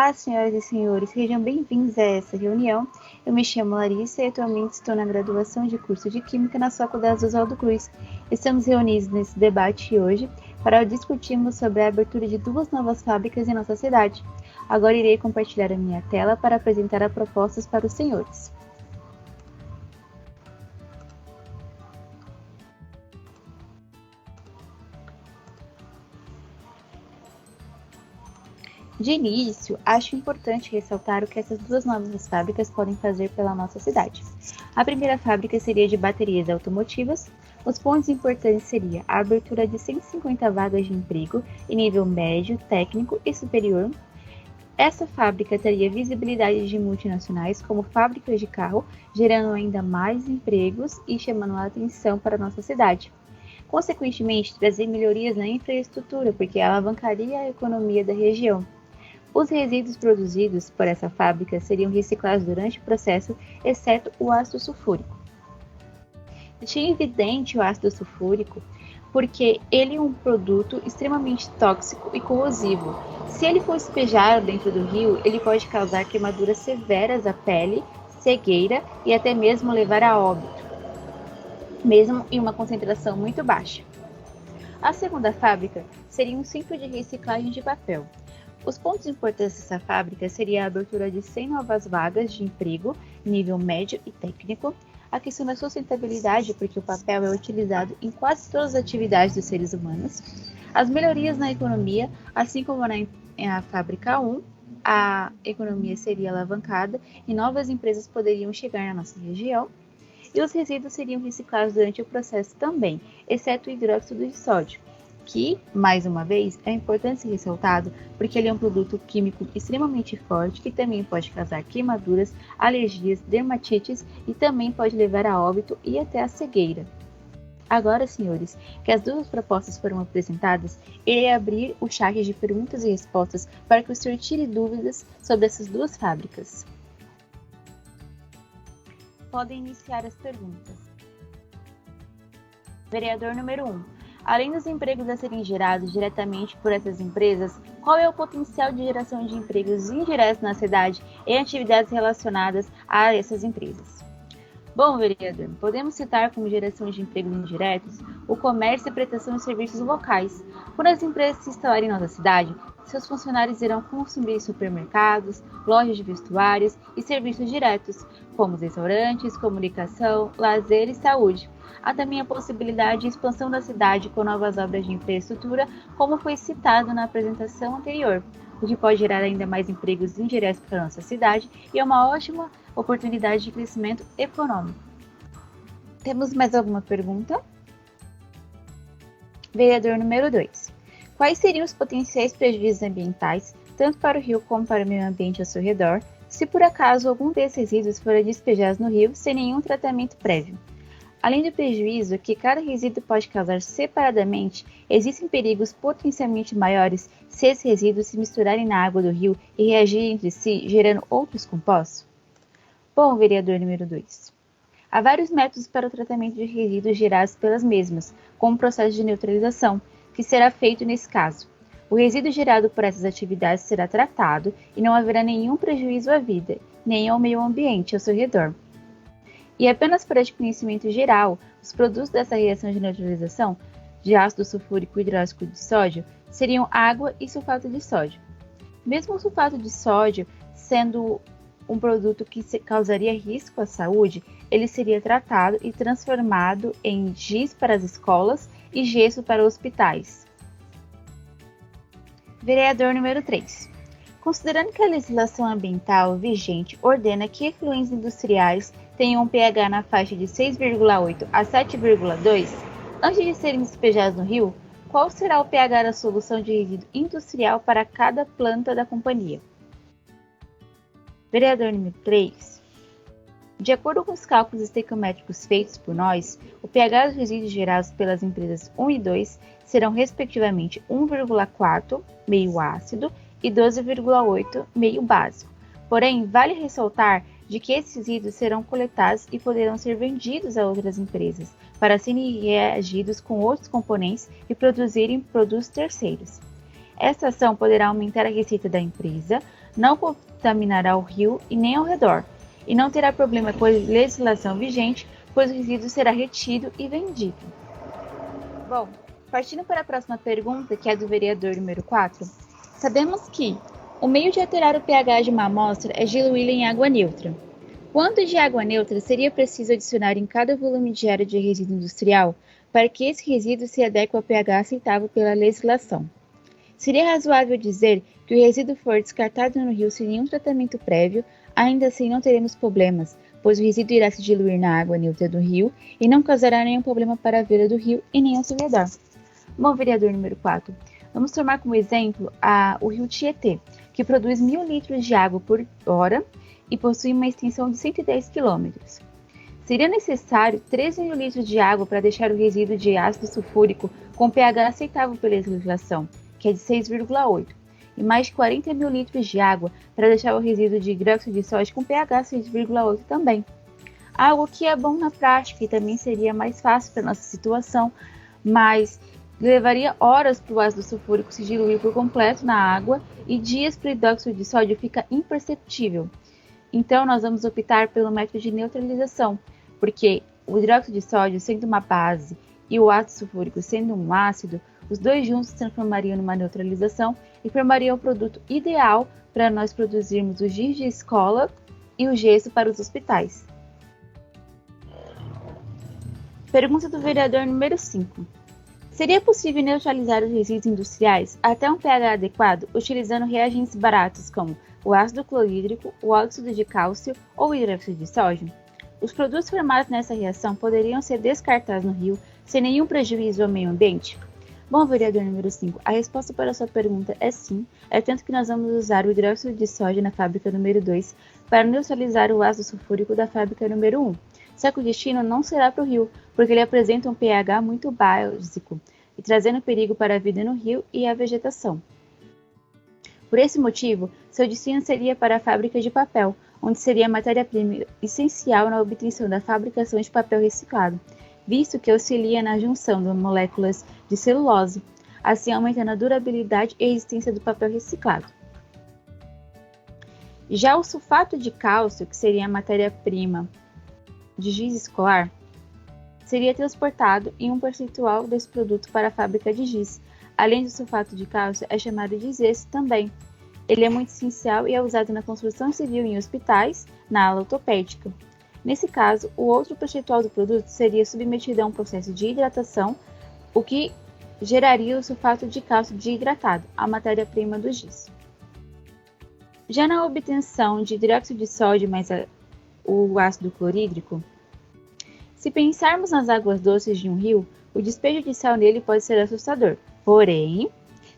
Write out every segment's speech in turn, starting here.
Olá, senhoras e senhores, sejam bem-vindos a essa reunião. Eu me chamo Larissa e atualmente estou na graduação de curso de Química na Faculdade Oswaldo Cruz. Estamos reunidos nesse debate hoje para discutirmos sobre a abertura de 2 novas fábricas em nossa cidade. Agora irei compartilhar a minha tela para apresentar as propostas para os senhores. De início, acho importante ressaltar o que essas 2 novas fábricas podem fazer pela nossa cidade. A primeira fábrica seria de baterias automotivas. Os pontos importantes seriam a abertura de 150 vagas de emprego em nível médio, técnico e superior. Essa fábrica teria visibilidade de multinacionais como fábricas de carro, gerando ainda mais empregos e chamando a atenção para a nossa cidade. Consequentemente, trazer melhorias na infraestrutura, porque alavancaria a economia da região. Os resíduos produzidos por essa fábrica seriam reciclados durante o processo, exceto o ácido sulfúrico. Deixei evidente o ácido sulfúrico porque ele é um produto extremamente tóxico e corrosivo. Se ele for despejado dentro do rio, ele pode causar queimaduras severas à pele, cegueira e até mesmo levar a óbito, mesmo em uma concentração muito baixa. A segunda fábrica seria um centro de reciclagem de papel. Os pontos importantes dessa fábrica seria a abertura de 100 novas vagas de emprego, nível médio e técnico, a questão da sustentabilidade, porque o papel é utilizado em quase todas as atividades dos seres humanos, as melhorias na economia, assim como na fábrica 1, a economia seria alavancada e novas empresas poderiam chegar na nossa região, e os resíduos seriam reciclados durante o processo também, exceto o hidróxido de sódio, que, mais uma vez, é importante ser ressaltado porque ele é um produto químico extremamente forte que também pode causar queimaduras, alergias, dermatites e também pode levar a óbito e até a cegueira. Agora, senhores, que as 2 propostas foram apresentadas, irei abrir o chat de perguntas e respostas para que o senhor tire dúvidas sobre essas 2 fábricas. Podem iniciar as perguntas. Vereador número 1. Além dos empregos a serem gerados diretamente por essas empresas, qual é o potencial de geração de empregos indiretos na cidade e atividades relacionadas a essas empresas? Bom, vereador, podemos citar como geração de empregos indiretos o comércio e prestação de serviços locais. Quando as empresas se instalarem em nossa cidade, seus funcionários irão consumir supermercados, lojas de vestuários e serviços diretos, como restaurantes, comunicação, lazer e saúde. Há também a possibilidade de expansão da cidade com novas obras de infraestrutura, como foi citado na apresentação anterior, o que pode gerar ainda mais empregos indiretos para a nossa cidade e é uma ótima oportunidade de crescimento econômico. Temos mais alguma pergunta? Vereador número 2. Quais seriam os potenciais prejuízos ambientais, tanto para o rio como para o meio ambiente ao seu redor, se por acaso algum desses resíduos for despejados no rio sem nenhum tratamento prévio? Além do prejuízo que cada resíduo pode causar separadamente, existem perigos potencialmente maiores se esses resíduos se misturarem na água do rio e reagirem entre si, gerando outros compostos? Bom, vereador número 2. Há vários métodos para o tratamento de resíduos gerados pelas mesmas, como o processo de neutralização, que será feito nesse caso. O resíduo gerado por essas atividades será tratado e não haverá nenhum prejuízo à vida, nem ao meio ambiente ao seu redor. E apenas para de conhecimento geral, os produtos dessa reação de neutralização de ácido sulfúrico e hidróxido de sódio seriam água e sulfato de sódio. Mesmo o sulfato de sódio sendo um produto que causaria risco à saúde, ele seria tratado e transformado em giz para as escolas e gesso para hospitais. Vereador número 3. Considerando que a legislação ambiental vigente ordena que efluentes industriais tenham um pH na faixa de 6,8 a 7,2, antes de serem despejados no rio, qual será o pH da solução de resíduo industrial para cada planta da companhia? Vereador número 3. De acordo com os cálculos estequiométricos feitos por nós, o pH dos resíduos gerados pelas empresas 1 e 2 serão respectivamente 1,4 meio ácido e 12,8 meio básico. Porém, vale ressaltar de que esses resíduos serão coletados e poderão ser vendidos a outras empresas, para serem reagidos com outros componentes e produzirem produtos terceiros. Essa ação poderá aumentar a receita da empresa, não contaminará o rio e nem ao redor, e não terá problema com a legislação vigente, pois o resíduo será retido e vendido. Bom, partindo para a próxima pergunta, que é do vereador número 4, sabemos que o meio de alterar o pH de uma amostra é diluí-la em água neutra. Quanto de água neutra seria preciso adicionar em cada volume diário de resíduo industrial para que esse resíduo se adeque ao pH aceitável pela legislação? Seria razoável dizer que o resíduo for descartado no rio sem nenhum tratamento prévio, ainda assim não teremos problemas, pois o resíduo irá se diluir na água neutra do rio e não causará nenhum problema para a beira do rio e nem ao seu redor. Bom, vereador número 4, vamos tomar como exemplo o rio Tietê, que produz 1.000 litros de água por hora e possui uma extensão de 110 quilômetros. Seria necessário 13.000 litros de água para deixar o resíduo de ácido sulfúrico com pH aceitável pela legislação, que é de 6,8, e mais de 40.000 litros de água para deixar o resíduo de hidróxido de sódio com pH 6,8 também. Algo que é bom na prática e também seria mais fácil para nossa situação, mas levaria horas para o ácido sulfúrico se diluir por completo na água e dias para o hidróxido de sódio fica imperceptível. Então, nós vamos optar pelo método de neutralização, porque o hidróxido de sódio sendo uma base e o ácido sulfúrico sendo um ácido, os dois juntos se transformariam numa neutralização e formariam o produto ideal para nós produzirmos o giz de escola e o gesso para os hospitais. Pergunta do vereador número 5. Seria possível neutralizar os resíduos industriais até um pH adequado utilizando reagentes baratos como o ácido clorídrico, o óxido de cálcio ou o hidróxido de sódio? Os produtos formados nessa reação poderiam ser descartados no rio sem nenhum prejuízo ao meio ambiente? Bom, vereador número 5, a resposta para a sua pergunta é sim, é tanto que nós vamos usar o hidróxido de sódio na fábrica número 2 para neutralizar o ácido sulfúrico da fábrica número 1. Só que o destino não será para o rio, porque ele apresenta um pH muito básico e trazendo perigo para a vida no rio e a vegetação. Por esse motivo, seu destino seria para a fábrica de papel, onde seria a matéria-prima essencial na obtenção da fabricação de papel reciclado, visto que auxilia na junção de moléculas de celulose, assim aumentando a durabilidade e resistência do papel reciclado. Já o sulfato de cálcio, que seria a matéria-prima de giz escolar, seria transportado em um percentual desse produto para a fábrica de giz. Além do sulfato de cálcio, é chamado de gesso também. Ele é muito essencial e é usado na construção civil em hospitais, na ala ortopédica. Nesse caso, o outro percentual do produto seria submetido a um processo de hidratação, o que geraria o sulfato de cálcio desidratado, a matéria-prima do giz. Já na obtenção de hidróxido de sódio mais o ácido clorídrico, se pensarmos nas águas doces de um rio, o despejo de sal nele pode ser assustador. Porém,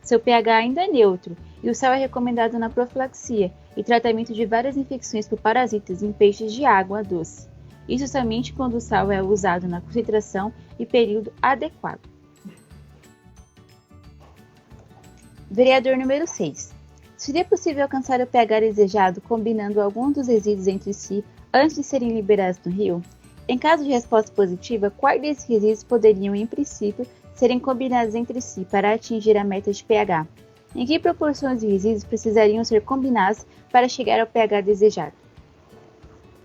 seu pH ainda é neutro e o sal é recomendado na profilaxia e tratamento de várias infecções por parasitas em peixes de água doce. Isso somente quando o sal é usado na concentração e período adequado. Vereador número 6. Seria possível alcançar o pH desejado combinando algum dos resíduos entre si antes de serem liberados no rio? Em caso de resposta positiva, quais desses resíduos poderiam, em princípio, serem combinados entre si para atingir a meta de pH? Em que proporções de resíduos precisariam ser combinados para chegar ao pH desejado?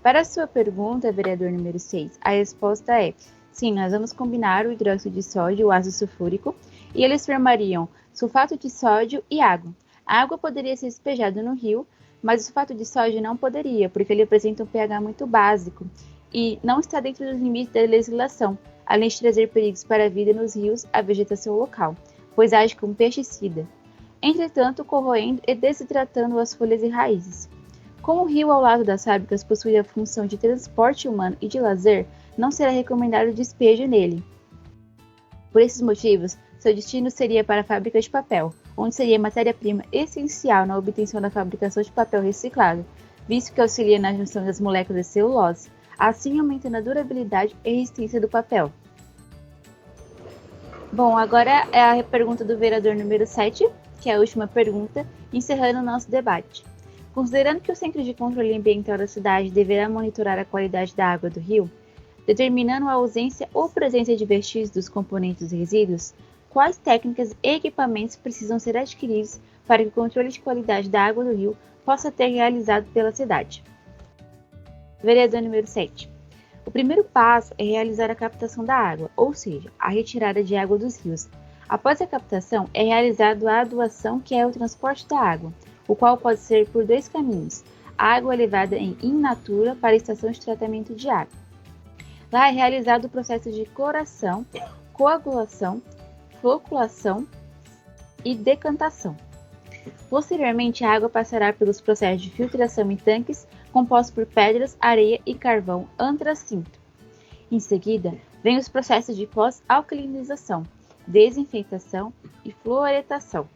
Para a sua pergunta, vereador número 6, a resposta é sim, nós vamos combinar o hidróxido de sódio e o ácido sulfúrico e eles formariam sulfato de sódio e água. A água poderia ser despejada no rio, mas o sulfato de sódio não poderia, porque ele apresenta um pH muito básico e não está dentro dos limites da legislação, além de trazer perigos para a vida nos rios, a vegetação local, pois age como pesticida. Entretanto, corroendo e desidratando as folhas e raízes. Como o rio ao lado das fábricas possui a função de transporte humano e de lazer, não será recomendado o despejo nele. Por esses motivos, seu destino seria para a fábrica de papel, onde seria matéria-prima essencial na obtenção da fabricação de papel reciclado, visto que auxilia na junção das moléculas de celulose, assim aumentando a durabilidade e resistência do papel. Bom, agora é a pergunta do vereador número 7, que é a última pergunta, encerrando o nosso debate. Considerando que o Centro de Controle Ambiental da cidade deverá monitorar a qualidade da água do rio, determinando a ausência ou presença de vestígios dos componentes dos resíduos, quais técnicas e equipamentos precisam ser adquiridos para que o controle de qualidade da água do rio possa ser realizado pela cidade. Vereador número 7. O primeiro passo é realizar a captação da água, ou seja, a retirada de água dos rios. Após a captação, é realizada a aduação, que é o transporte da água, o qual pode ser por dois caminhos. A água é levada in natura para a estação de tratamento de água. Lá é realizado o processo de coração, coagulação, floculação e decantação. Posteriormente, a água passará pelos processos de filtração em tanques compostos por pedras, areia e carvão antracinto. Em seguida, vem os processos de pós-alcalinização, desinfetação e fluoretação.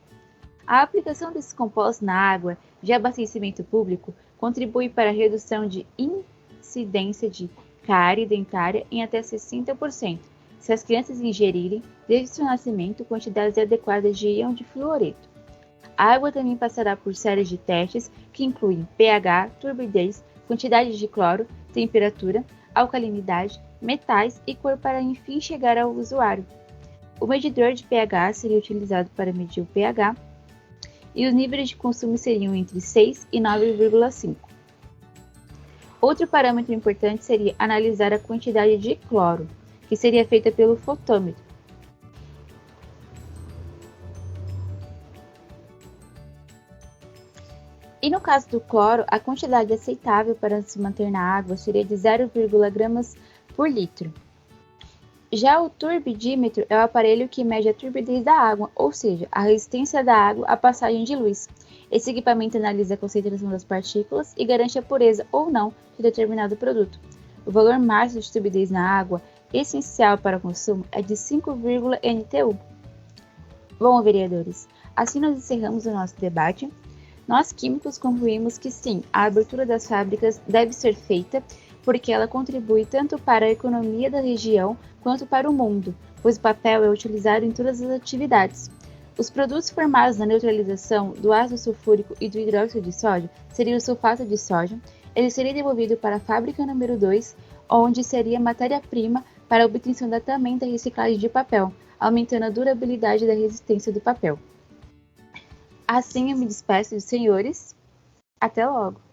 A aplicação desses compostos na água de abastecimento público contribui para a redução de incidência de cárie dentária em até 60%, se as crianças ingerirem, desde seu nascimento, quantidades adequadas de íon de fluoreto. A água também passará por séries de testes que incluem pH, turbidez, quantidade de cloro, temperatura, alcalinidade, metais e cor para enfim chegar ao usuário. O medidor de pH seria utilizado para medir o pH e os níveis de consumo seriam entre 6 e 9,5. Outro parâmetro importante seria analisar a quantidade de cloro, que seria feita pelo fotômetro. E no caso do cloro, a quantidade aceitável para se manter na água seria de 0,0 gramas por litro. Já o turbidímetro é o aparelho que mede a turbidez da água, ou seja, a resistência da água à passagem de luz. Esse equipamento analisa a concentração das partículas e garante a pureza ou não de determinado produto. O valor máximo de turbidez na água, essencial para o consumo, é de 5,0 NTU. Bom, vereadores, assim nós encerramos o nosso debate. Nós, químicos, concluímos que sim, a abertura das fábricas deve ser feita porque ela contribui tanto para a economia da região quanto para o mundo, pois o papel é utilizado em todas as atividades. Os produtos formados na neutralização do ácido sulfúrico e do hidróxido de sódio seria o sulfato de sódio. Ele seria devolvido para a fábrica número 2, onde seria matéria-prima para a obtenção também da reciclagem de papel, aumentando a durabilidade da resistência do papel. Assim eu me despeço dos senhores. Até logo!